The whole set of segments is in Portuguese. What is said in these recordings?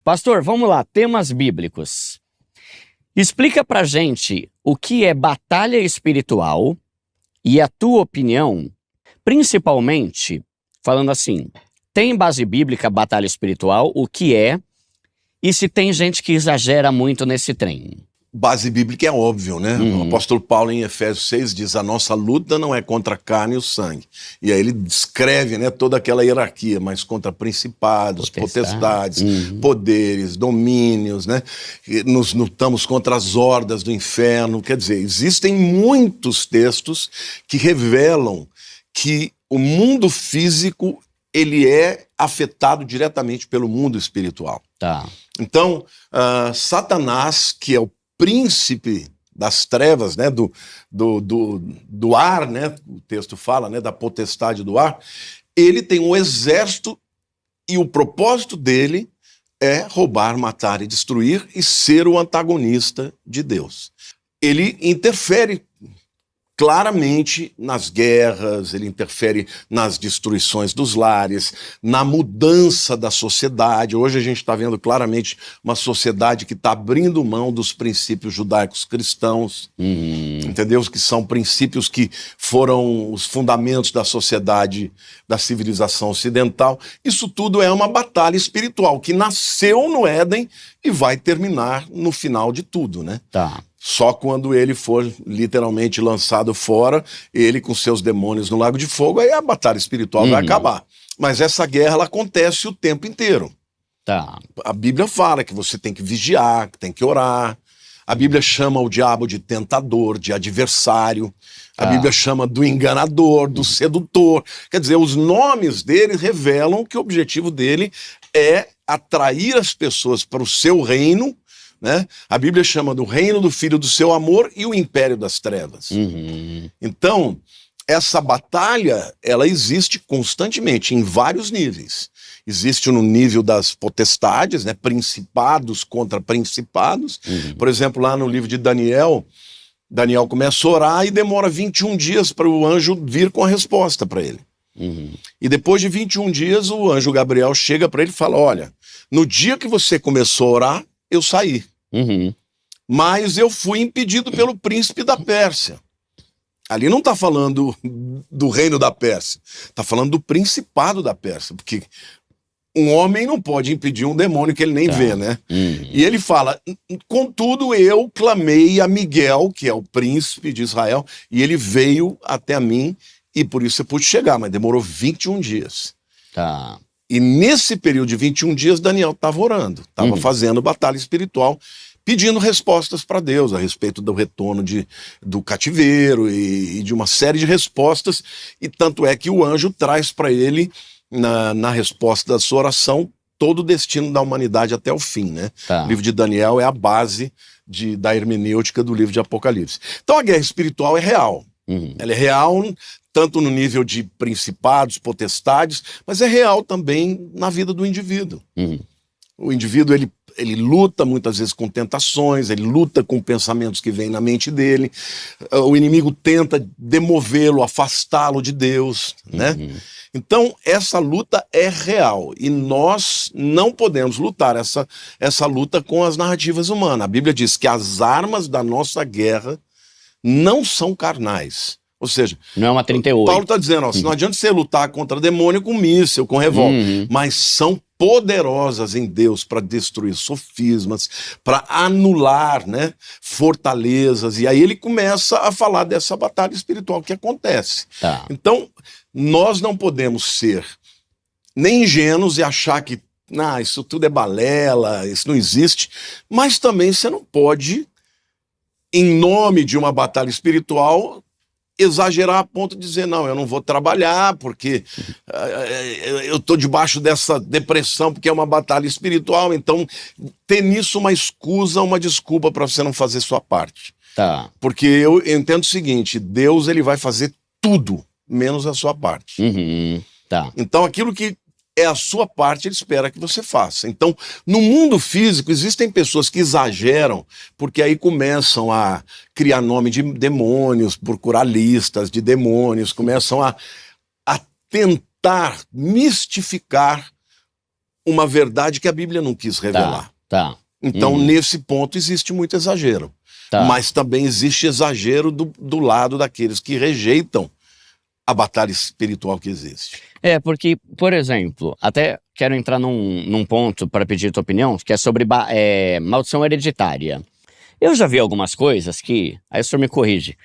Pastor, vamos lá, temas bíblicos. Explica pra gente o que é batalha espiritual e a tua opinião, principalmente, falando assim, tem base bíblica batalha espiritual, o que é, e se tem gente que exagera muito nesse trem? Base bíblica é óbvio, né? O apóstolo Paulo em Efésios 6 diz, a nossa luta não é contra a carne e o sangue. E aí ele descreve, né, toda aquela hierarquia, mas contra principados, potestades, poderes, domínios, né? E nos lutamos contra as hordas do inferno. Quer dizer, existem muitos textos que revelam que o mundo físico ele é afetado diretamente pelo mundo espiritual. Tá. Então, Satanás, que é o príncipe das trevas, né, do ar, né, o texto fala, né, da potestade do ar, ele tem um exército e o propósito dele é roubar, matar e destruir e ser o antagonista de Deus. Ele interfere claramente nas guerras, ele interfere nas destruições dos lares, na mudança da sociedade. Hoje a gente está vendo claramente uma sociedade que está abrindo mão dos princípios judaicos cristãos, entendeu? Que são princípios que foram os fundamentos da sociedade, da civilização ocidental. Isso tudo é uma batalha espiritual que nasceu no Éden e vai terminar no final de tudo, né? Tá. Só quando ele for literalmente lançado fora, ele com seus demônios no lago de fogo, aí a batalha espiritual vai acabar. Mas essa guerra ela acontece o tempo inteiro. Tá. A Bíblia fala que você tem que vigiar, que tem que orar. A Bíblia chama o diabo de tentador, de adversário. A Bíblia chama do enganador, do sedutor. Quer dizer, os nomes dele revelam que o objetivo dele é atrair as pessoas para o seu reino, né? A Bíblia chama do reino do filho do seu amor e o império das trevas. Então, essa batalha, ela existe constantemente, em vários níveis. Existe no nível das potestades, né? Principados contra principados. Por exemplo, lá no livro de Daniel, Daniel começa a orar e demora 21 dias para o anjo vir com a resposta para ele. E depois de 21 dias, o anjo Gabriel chega para ele e fala, olha, no dia que você começou a orar, eu saí. Mas eu fui impedido pelo príncipe da Pérsia. Ali não está falando do reino da Pérsia, está falando do principado da Pérsia, porque um homem não pode impedir um demônio que ele nem vê, né? E ele fala, contudo eu clamei a Miguel, que é o príncipe de Israel, e ele veio até mim, e por isso eu pude chegar, mas demorou 21 dias. Tá. E nesse período de 21 dias, Daniel estava orando, estava fazendo batalha espiritual, pedindo respostas para Deus a respeito do retorno do cativeiro e de uma série de respostas. E tanto é que o anjo traz para ele, na resposta da sua oração, todo o destino da humanidade até o fim, né? Tá. O livro de Daniel é a base da hermenêutica do livro de Apocalipse. Então a guerra espiritual é real. Ela é real tanto no nível de principados, potestades, mas é real também na vida do indivíduo. O indivíduo, ele luta muitas vezes com tentações, ele luta com pensamentos que vêm na mente dele, o inimigo tenta demovê-lo, afastá-lo de Deus, né? Então, essa luta é real e nós não podemos lutar essa luta com as narrativas humanas. A Bíblia diz que as armas da nossa guerra não são carnais. Ou seja, não é uma 38. Paulo está dizendo, ó, não adianta você lutar contra demônio com míssil, com revólver, mas são poderosas em Deus para destruir sofismas, para anular, né, fortalezas. E aí ele começa a falar dessa batalha espiritual que acontece. Tá. Então, nós não podemos ser nem ingênuos e achar que isso tudo é balela, isso não existe, mas também você não pode, em nome de uma batalha espiritual, exagerar a ponto de dizer, não, eu não vou trabalhar porque eu estou debaixo dessa depressão porque é uma batalha espiritual, então ter nisso uma escusa, uma desculpa para você não fazer sua parte. Tá. Porque eu entendo o seguinte, Deus ele vai fazer tudo, menos a sua parte. Tá. Então aquilo que é a sua parte, ele espera que você faça. Então, no mundo físico, existem pessoas que exageram, porque aí começam a criar nome de demônios, procurar listas de demônios, começam a tentar mistificar uma verdade que a Bíblia não quis revelar. Tá. Então, nesse ponto, existe muito exagero. Tá. Mas também existe exagero do lado daqueles que rejeitam a batalha espiritual que existe. Porque, por exemplo, até quero entrar num ponto para pedir tua opinião, que é sobre maldição hereditária. Eu já vi algumas coisas que, aí o senhor me corrige,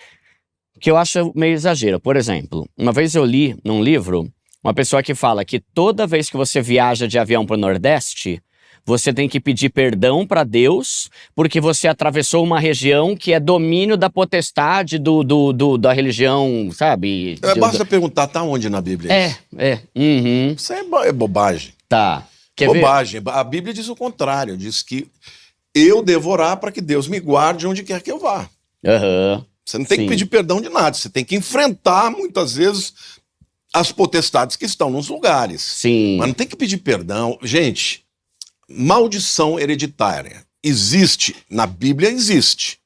que eu acho meio exagero. Por exemplo, uma vez eu li num livro uma pessoa que fala que toda vez que você viaja de avião para o Nordeste, você tem que pedir perdão para Deus, porque você atravessou uma região que é domínio da potestade da religião, sabe? Basta perguntar, tá onde na Bíblia? Uhum. Isso é bobagem. Tá. Quer ver? Bobagem. A Bíblia diz o contrário, diz que eu devo orar para que Deus me guarde onde quer que eu vá. Aham. Você não tem que pedir perdão de nada, você tem que enfrentar, muitas vezes, as potestades que estão nos lugares. Sim. Mas não tem que pedir perdão. Gente, maldição hereditária existe, na Bíblia existe.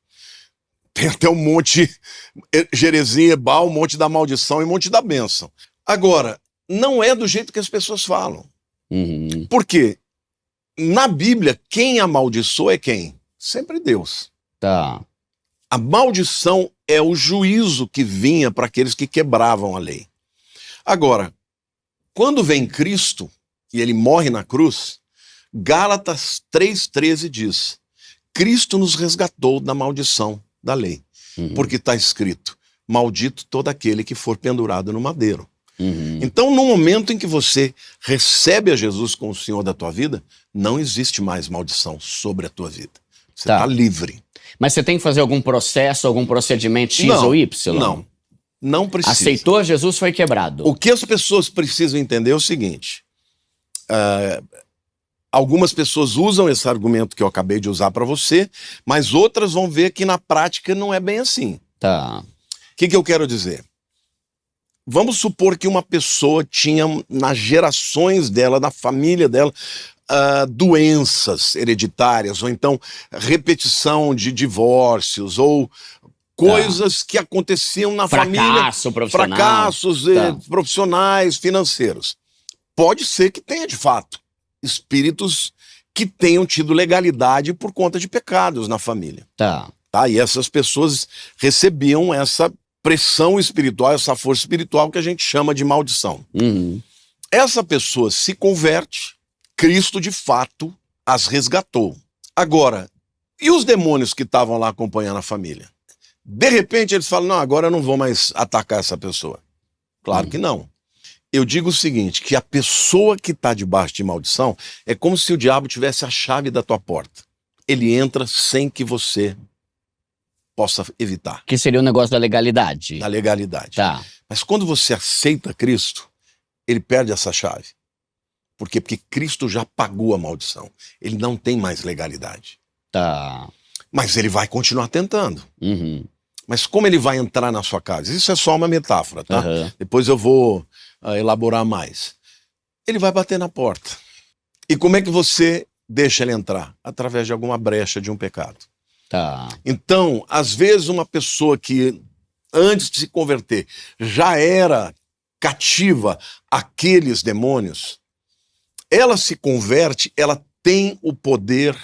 Tem até um monte, Jerezinho, Ebal, um monte da maldição e um monte da bênção. Agora, não é do jeito que as pessoas falam. Uhum. Por quê? Na Bíblia, quem amaldiçoa é quem? Sempre Deus. Tá. A maldição é o juízo que vinha para aqueles que quebravam a lei. Agora, quando vem Cristo e ele morre na cruz, Gálatas 3,13 diz: Cristo nos resgatou da maldição da lei. Porque está escrito: maldito todo aquele que for pendurado no madeiro. Então, no momento em que você recebe a Jesus como o Senhor da tua vida, não existe mais maldição sobre a tua vida. Você está livre. Mas você tem que fazer algum processo, algum procedimento X ou Y? Não precisa. Aceitou Jesus, foi quebrado. O que as pessoas precisam entender é o seguinte: algumas pessoas usam esse argumento que eu acabei de usar para você, mas outras vão ver que na prática não é bem assim. Tá. O que eu quero dizer? Vamos supor que uma pessoa tinha, nas gerações dela, na família dela, doenças hereditárias, ou então repetição de divórcios, ou coisas que aconteciam na família. Profissional. Fracassos profissionais, financeiros. Pode ser que tenha, de fato, espíritos que tenham tido legalidade por conta de pecados na família. Tá. E essas pessoas recebiam essa pressão espiritual, essa força espiritual que a gente chama de maldição. Essa pessoa se converte, Cristo de fato as resgatou. Agora, e os demônios que estavam lá acompanhando a família? De repente eles falam: não, agora eu não vou mais atacar essa pessoa. Claro que não. Eu digo o seguinte, que a pessoa que está debaixo de maldição é como se o diabo tivesse a chave da tua porta. Ele entra sem que você possa evitar. Que seria o negócio da legalidade. Da legalidade. Tá. Mas quando você aceita Cristo, ele perde essa chave. Por quê? Porque Cristo já pagou a maldição. Ele não tem mais legalidade. Tá. Mas ele vai continuar tentando. Mas como ele vai entrar na sua casa? Isso é só uma metáfora, tá? Depois eu vou elaborar mais. Ele vai bater na porta. E como é que você deixa ele entrar? Através de alguma brecha de um pecado. Tá. Então, às vezes uma pessoa que antes de se converter já era cativa àqueles demônios, ela se converte, ela tem o poder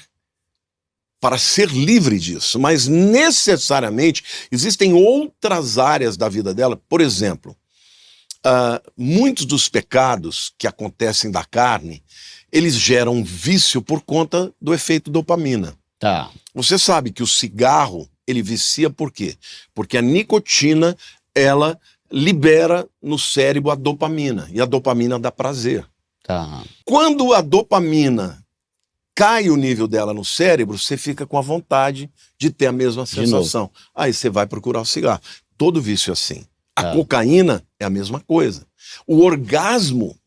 para ser livre disso, mas necessariamente existem outras áreas da vida dela. Por exemplo, muitos dos pecados que acontecem da carne, eles geram vício por conta do efeito dopamina. Tá. Você sabe que o cigarro, ele vicia por quê? Porque a nicotina, ela libera no cérebro a dopamina, e a dopamina dá prazer. Tá. Quando a dopamina cai o nível dela no cérebro, você fica com a vontade de ter a mesma sensação. Aí você vai procurar o cigarro. Todo vício é assim. A cocaína é a mesma coisa. O orgasmo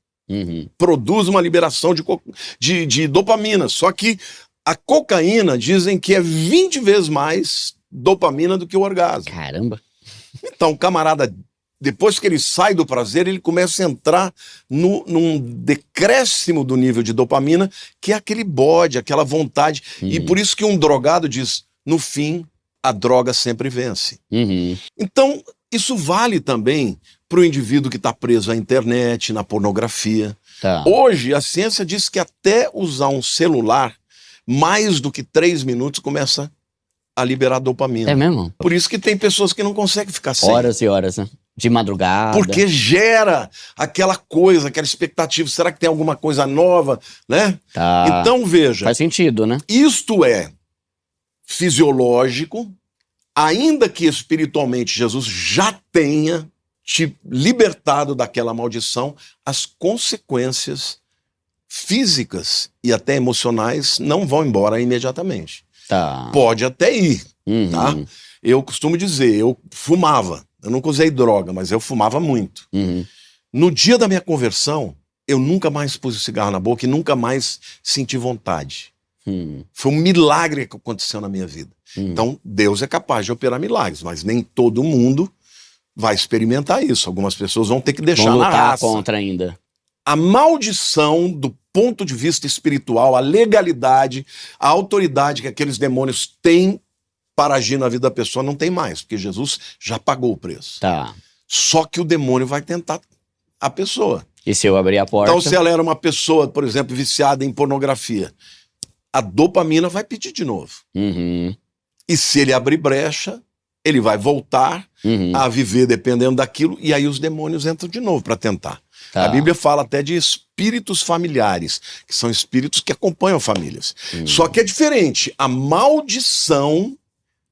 produz uma liberação de dopamina, só que a cocaína dizem que é 20 vezes mais dopamina do que o orgasmo. Caramba. Então, o camarada, depois que ele sai do prazer, ele começa a entrar num decréscimo do nível de dopamina, que é aquele bode, aquela vontade. E por isso que um drogado diz: no fim, a droga sempre vence. Então, isso vale também para o indivíduo que está preso à internet, na pornografia. Tá. Hoje, a ciência diz que até usar um celular, mais do que 3 minutos, começa a liberar dopamina. É mesmo? Por isso que tem pessoas que não conseguem ficar sem. Horas e horas, né? De madrugada. Porque gera aquela coisa, aquela expectativa. Será que tem alguma coisa nova, né? Tá. Então, veja, Faz sentido, né? isto é fisiológico, ainda que espiritualmente Jesus já tenha te libertado daquela maldição, as consequências físicas e até emocionais não vão embora imediatamente. Tá. Pode até ir, Uhum. tá? Eu costumo dizer, eu fumava. Eu nunca usei droga, mas eu fumava muito. Uhum. No dia da minha conversão, eu nunca mais pus o cigarro na boca e nunca mais senti vontade. Foi um milagre que aconteceu na minha vida. Então, Deus é capaz de operar milagres, mas nem todo mundo vai experimentar isso. Algumas pessoas vão ter que deixar Vão na lutar raça. contra ainda. A maldição do ponto de vista espiritual, a legalidade, a autoridade que aqueles demônios têm para agir na vida da pessoa não tem mais, porque Jesus já pagou o preço. Tá. Só que o demônio vai tentar a pessoa. E se eu abrir a porta? Então, se ela era uma pessoa, por exemplo, viciada em pornografia, a dopamina vai pedir de novo. Uhum. E se ele abrir brecha, ele vai voltar Uhum. a viver dependendo daquilo, e aí os demônios entram de novo para tentar. Tá. A Bíblia fala até de espíritos familiares, que são espíritos que acompanham famílias. Só que é diferente. A maldição,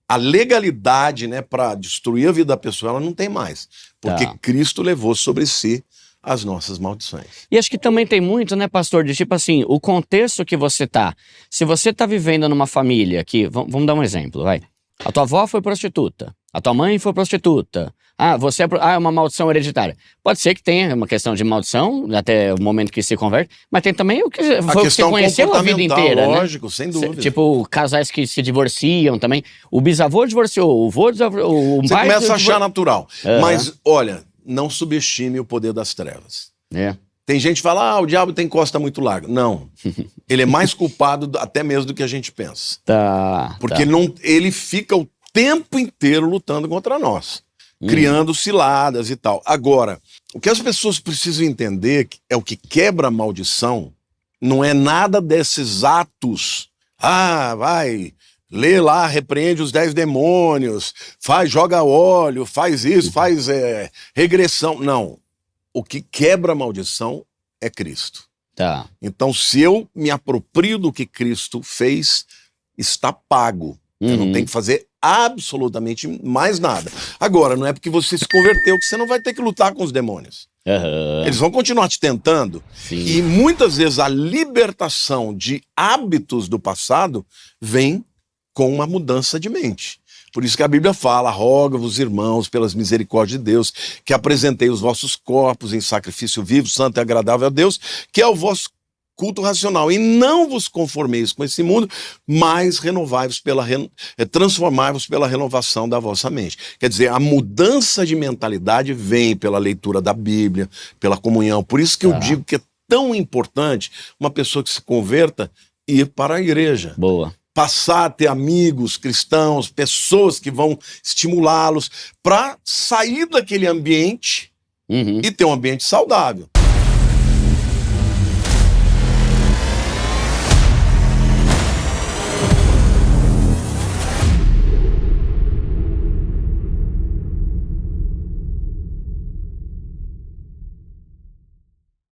a legalidade, né, para destruir a vida da pessoa, ela não tem mais. Porque Tá. Cristo levou sobre si as nossas maldições. E acho que também tem muito, né, pastor, de tipo assim, o contexto que você tá. Se você tá vivendo numa família que, vamos dar um exemplo, vai. A tua avó foi prostituta, a tua mãe foi prostituta. Ah, você é uma maldição hereditária. Pode ser que tenha uma questão de maldição, até o momento que se converte, mas tem também o que foi o que você questão conheceu a vida comportamental, inteira, né? lógico, sem dúvida. Tipo, casais que se divorciam também. O bisavô divorciou, o vô divorciou, o Você pai... começa a achar natural. Aham. Mas, olha, não subestime o poder das trevas. É. Tem gente que fala, o diabo tem costa muito larga. Não. Ele é mais culpado até mesmo do que a gente pensa. Tá. Porque ele fica o tempo inteiro lutando contra nós. Criando ciladas e tal. Agora, o que as pessoas precisam entender é o que quebra a maldição não é nada desses atos. Ah, vai, lê lá, repreende os 10 demônios, joga óleo, faz isso, faz regressão. Não. O que quebra a maldição é Cristo. Tá. Então, se eu me aproprio do que Cristo fez, está pago. Eu não tenho que fazer absolutamente mais nada. Agora, não é porque você se converteu que você não vai ter que lutar com os demônios. Aham. Eles vão continuar te tentando. Sim. E muitas vezes a libertação de hábitos do passado vem com uma mudança de mente. Por isso que a Bíblia fala, rogo-vos, irmãos, pelas misericórdias de Deus, que apresentei os vossos corpos em sacrifício vivo, santo e agradável a Deus, que é o vosso culto racional. E não vos conformeis com esse mundo, mas transformai-vos pela renovação da vossa mente. Quer dizer, a mudança de mentalidade vem pela leitura da Bíblia, pela comunhão. Por isso que eu digo que é tão importante uma pessoa que se converta ir para a igreja. Boa. Passar a ter amigos cristãos, pessoas que vão estimulá-los para sair daquele ambiente Uhum. e ter um ambiente saudável.